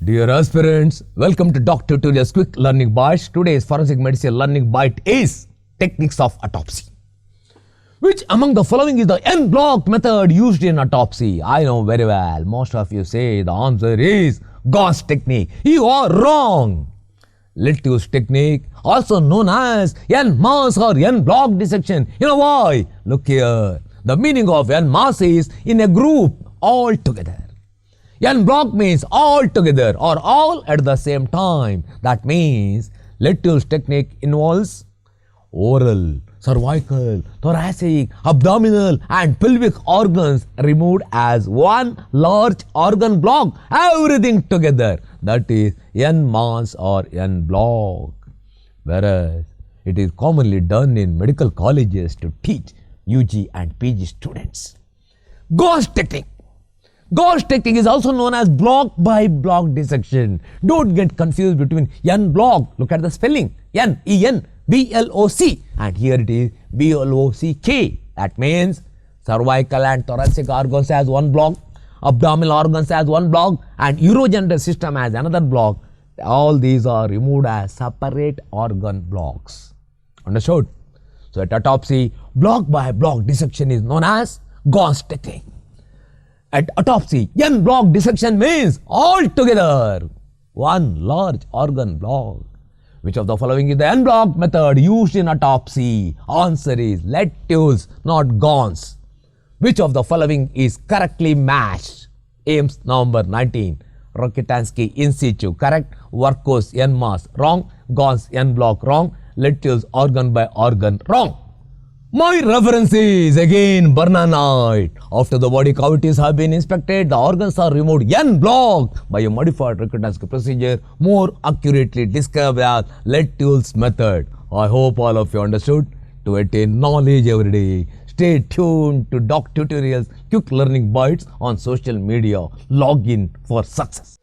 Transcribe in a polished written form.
Dear aspirants, welcome to DocTutorials Quick Learning Bites. Today's forensic medicine learning bite is Techniques of Autopsy. Which among the following is the en-bloc method used in autopsy? I know very well. Most of you say the answer is Gauss technique. You are wrong. Let's use technique, also known as en-masse or en-bloc dissection. You know why? Look here. The meaning of en-masse is in a group, all together. En-bloc means all together or all at the same time. That means let's use technique involves oral, cervical, thoracic, abdominal and pelvic organs removed as one large organ block, everything together. That is en-masse or en-bloc. Whereas it is commonly done in medical colleges to teach UG and PG students. Gauss technique. Gauss technique is also known as block by block dissection. Don't get confused between en-bloc. Look at the spelling. N-E-N-B-L-O-C. And here it is B-L-O-C-K. That means cervical and thoracic organs as one block, abdominal organs as one block, and urogenital system as another block. All these are removed as separate organ blocks. Understood? So at autopsy, block by block dissection is known as Gauss technique. At autopsy, en-bloc dissection means all together, one large organ block. Which of the following is the en-bloc method used in autopsy? Answer is let's use, not Gauss. Which of the following is correctly matched? Ames November 19. Rokitansky in situ, correct. Workhorse en-masse, wrong. Gauss en-bloc, wrong. Let's use organ by organ, wrong. My reference is again Bernanite. After the body cavities have been inspected, the organs are removed en-bloc by a modified Rokitansky procedure, more accurately described as Lettuce method. I hope all of you understood. To attain knowledge every day, stay tuned to DocTutorials Quick Learning Bites on social media. Log in for success.